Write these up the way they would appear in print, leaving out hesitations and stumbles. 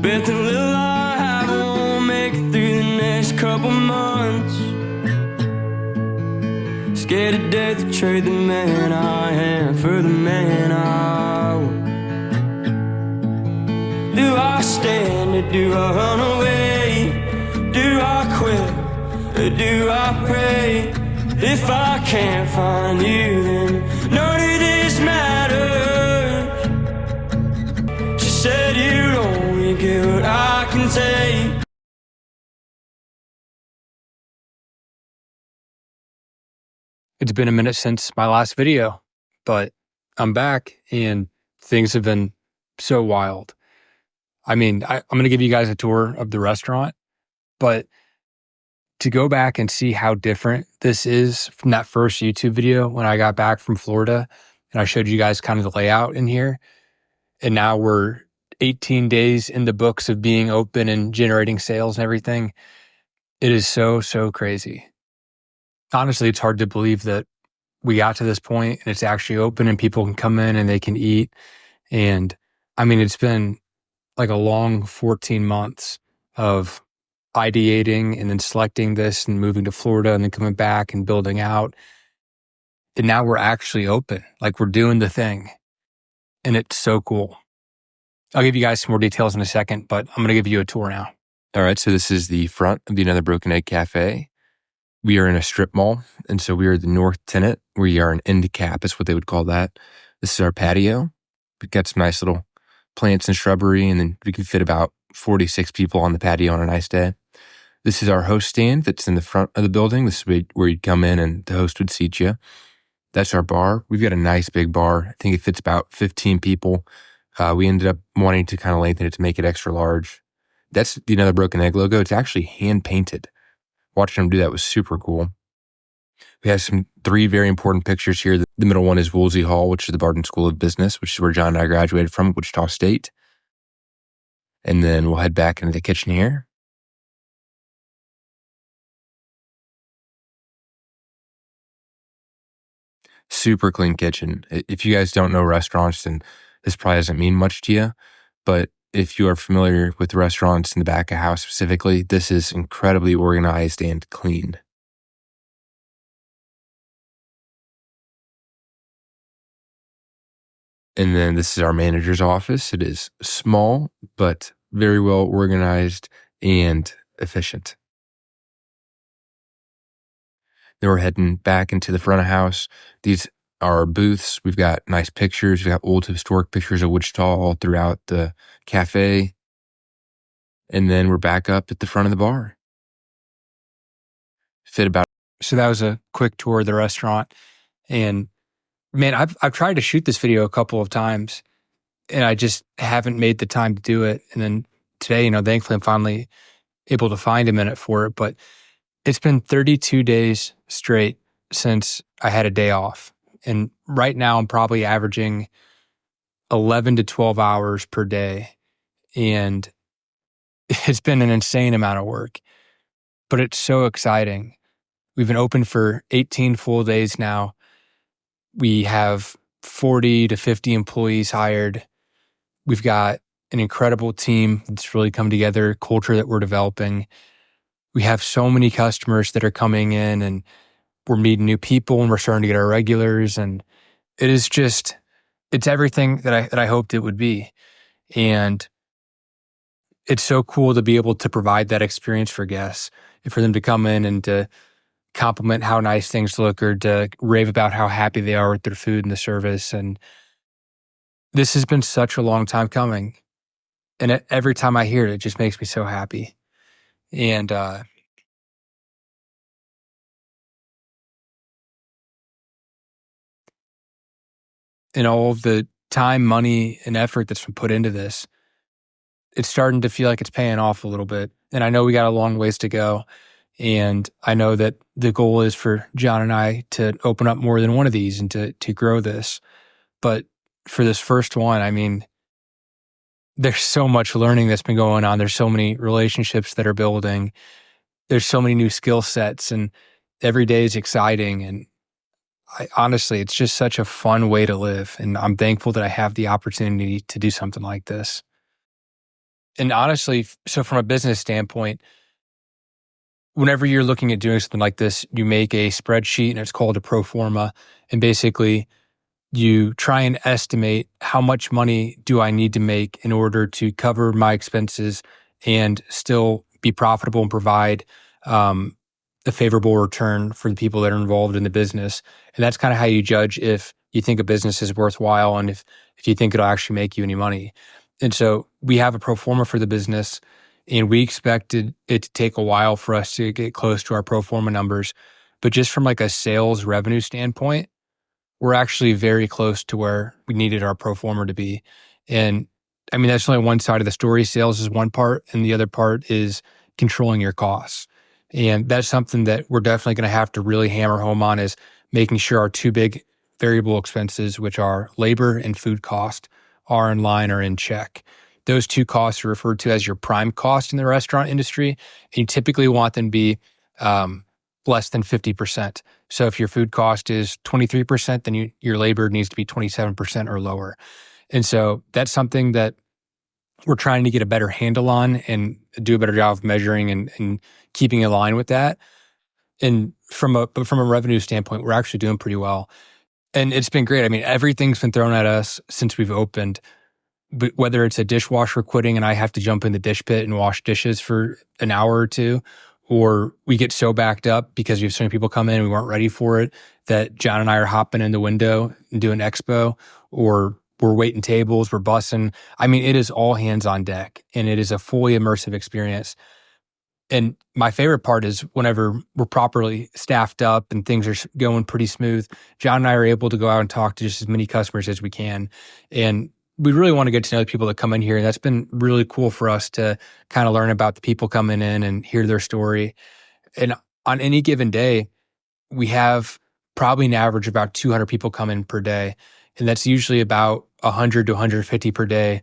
Bet the little I have won't make it through the next couple months. Scared to death to trade the man I am for the man I was. Do I stand or do I run away? Do I quit or do I pray? If I can't find you, then none of this matters. She said you'd only get what I can take. It's been a minute since my last video, but I'm back and things have been so wild. I mean, I'm going to give you guys a tour of the restaurant, but to go back and see how different this is from that first YouTube video when I got back from Florida and I showed you guys kind of the layout in here. And now we're 18 days in the books of being open and generating sales and everything. It is so, so crazy. Honestly, it's hard to believe that we got to this point and it's actually open and people can come in and they can eat. And I mean, it's been like a long 14 months of ideating and then selecting this and moving to Florida and then coming back and building out. And now we're actually open, like we're doing the thing. And it's so cool. I'll give you guys some more details in a second, but I'm going to give you a tour now. All right, so this is the front of the Another Broken Egg Cafe. We are in a strip mall, and so we are the north tenant. We are an end cap, is what they would call that. This is our patio. We've got some nice little plants and shrubbery, and then we can fit about 46 people on the patio on a nice day. This is our host stand that's in the front of the building. This is where you'd come in and the host would seat you. That's our bar. We've got a nice big bar. I think it fits about 15 people. We ended up wanting to kind of lengthen it to make it extra large. That's the Another Broken Egg logo. It's actually hand-painted. Watching them do that was super cool. We have some 3 very important pictures here. The middle one is Woolsey Hall, which is the Barton School of Business, which is where John and I graduated from, Wichita State. And then we'll head back into the kitchen here. Super clean kitchen. If you guys don't know restaurants, then this probably doesn't mean much to you. But if you are familiar with restaurants in the back of house specifically, this is incredibly organized and clean. And then this is our manager's office. It is small, but very well organized and efficient. Then we're heading back into the front of house. These are our booths. We've got nice pictures. We've got old historic pictures of Wichita all throughout the cafe. And then we're back up at the front of the bar. So that was a quick tour of the restaurant. And man, I've tried to shoot this video a couple of times and I just haven't made the time to do it. And then today, thankfully I'm finally able to find a minute for it. But it's been 32 days straight since I had a day off. And right now I'm probably averaging 11 to 12 hours per day. And it's been an insane amount of work, but it's so exciting. We've been open for 18 full days now. We have 40 to 50 employees hired. We've got an incredible team that's really come together, culture that we're developing. We have so many customers that are coming in and we're meeting new people and we're starting to get our regulars. And it is just, it's everything that I hoped it would be. And it's so cool to be able to provide that experience for guests and for them to come in and to compliment how nice things look or to rave about how happy they are with their food and the service. And this has been such a long time coming. And every time I hear it, it just makes me so happy. And all of the time, money, and effort that's been put into this, it's starting to feel like it's paying off a little bit. And I know we got a long ways to go. And I know that the goal is for John and I to open up more than one of these and to grow this. But for this first one, I mean, there's so much learning that's been going on. There's so many relationships that are building. There's so many new skill sets, and every day is exciting. And honestly, it's just such a fun way to live. And I'm thankful that I have the opportunity to do something like this. And honestly, so from a business standpoint, whenever you're looking at doing something like this, you make a spreadsheet and it's called a pro forma. And basically you try and estimate how much money do I need to make in order to cover my expenses and still be profitable and provide a favorable return for the people that are involved in the business. And that's kind of how you judge if you think a business is worthwhile and if you think it'll actually make you any money. And so we have a pro forma for the business, and we expected it to take a while for us to get close to our pro forma numbers. But just from like a sales revenue standpoint, we're actually very close to where we needed our pro forma to be. And I mean, that's only one side of the story. Sales is one part, and the other part is controlling your costs. And that's something that we're definitely going to have to really hammer home on, is making sure our two big variable expenses, which are labor and food cost, are in line or in check. Those two costs are referred to as your prime cost in the restaurant industry. And you typically want them to be less than 50%. So if your food cost is 23%, then your labor needs to be 27% or lower. And so that's something that we're trying to get a better handle on and do a better job of measuring and keeping in line with that. And from a revenue standpoint, we're actually doing pretty well. And it's been great. I mean, everything's been thrown at us since we've opened. But whether it's a dishwasher quitting and I have to jump in the dish pit and wash dishes for an hour or two, or we get so backed up because we have so many people come in and we weren't ready for it that John and I are hopping in the window and doing expo, or we're waiting tables, we're bussing. I mean, it is all hands on deck, and it is a fully immersive experience. And my favorite part is whenever we're properly staffed up and things are going pretty smooth, John and I are able to go out and talk to just as many customers as we can. And we really want to get to know the people that come in here. And that's been really cool for us to kind of learn about the people coming in and hear their story. And on any given day, we have probably an average of about 200 people come in per day. And that's usually about 100 to 150 per day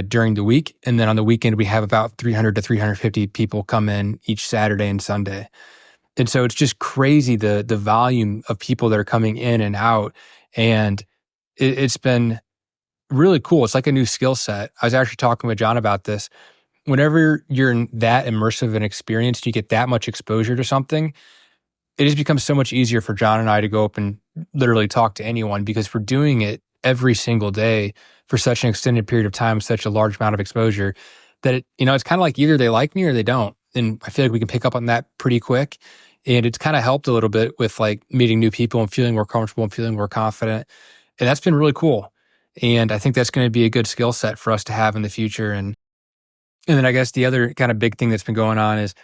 during the week. And then on the weekend, we have about 300 to 350 people come in each Saturday and Sunday. And so it's just crazy the volume of people that are coming in and out. And it's been really cool. It's like a new skill set. I was actually talking with John about this. Whenever you're in that immersive an experience, you get that much exposure to something, it just becomes so much easier for John and I to go up and literally talk to anyone, because we're doing it every single day for such an extended period of time, such a large amount of exposure, that it's kind of like either they like me or they don't. And I feel like we can pick up on that pretty quick. And it's kind of helped a little bit with like meeting new people and feeling more comfortable and feeling more confident. And that's been really cool. And I think that's going to be a good skill set for us to have in the future. And then I guess the other kind of big thing that's been going on is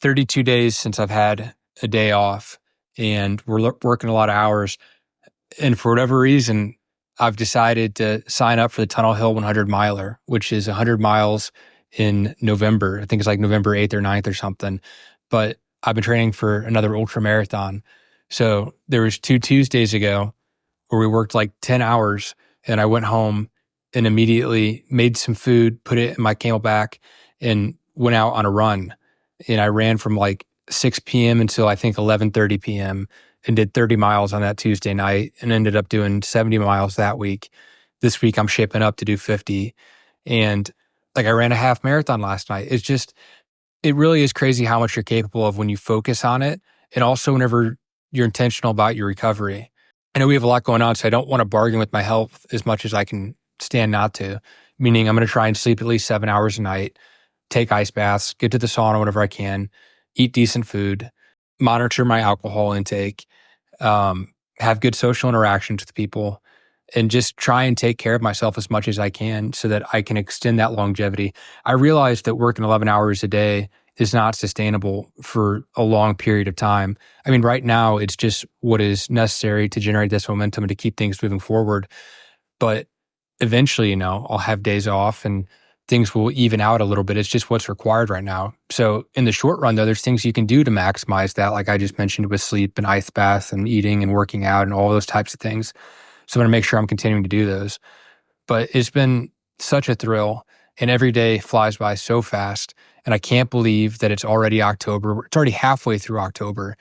32 days since I've had a day off, and we're working a lot of hours. And for whatever reason, I've decided to sign up for the Tunnel Hill 100 miler, which is 100 miles in November. I think it's like November 8th or 9th or something. But I've been training for another ultra marathon. So there was 2 Tuesdays ago where we worked like 10 hours, and I went home and immediately made some food, put it in my Camelback, and went out on a run. And I ran from like 6 p.m. until I think 11:30 p.m. and did 30 miles on that Tuesday night, and ended up doing 70 miles that week. This week I'm shaping up to do 50. And like I ran a half marathon last night. It really is crazy how much you're capable of when you focus on it, and also whenever you're intentional about your recovery. I know we have a lot going on, so I don't want to bargain with my health as much as I can stand not to, meaning I'm going to try and sleep at least 7 hours a night, take ice baths, get to the sauna whenever I can, eat decent food, monitor my alcohol intake, have good social interactions with people, and just try and take care of myself as much as I can so that I can extend that longevity. I realize that working 11 hours a day is not sustainable for a long period of time. I mean, right now, it's just what is necessary to generate this momentum and to keep things moving forward. But eventually, I'll have days off and things will even out a little bit. It's just what's required right now. So in the short run, though, there's things you can do to maximize that, like I just mentioned with sleep and ice bath and eating and working out and all those types of things. So I'm going to make sure I'm continuing to do those. But it's been such a thrill, and every day flies by so fast. And I can't believe that it's already October. It's already halfway through October.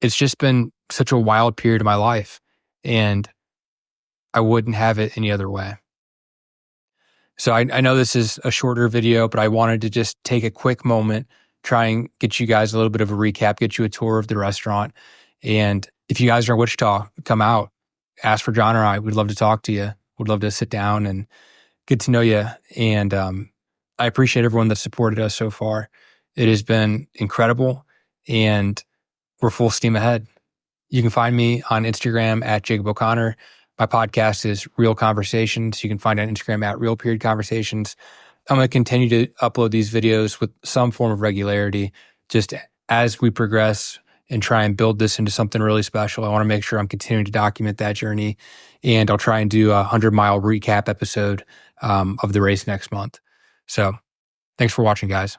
It's just been such a wild period of my life, and I wouldn't have it any other way. So I know this is a shorter video, but I wanted to just take a quick moment, try and get you guys a little bit of a recap, get you a tour of the restaurant. And if you guys are in Wichita, come out, ask for John or I. We'd love to talk to you. We'd love to sit down and get to know you. And I appreciate everyone that supported us so far. It has been incredible, and we're full steam ahead. You can find me on Instagram at Jacob O'Connor. My podcast is Real Conversations. You can find it on Instagram at Real.Conversations. I'm going to continue to upload these videos with some form of regularity, just as we progress and try and build this into something really special. I want to make sure I'm continuing to document that journey, and I'll try and do a 100-mile recap episode of the race next month. So thanks for watching, guys.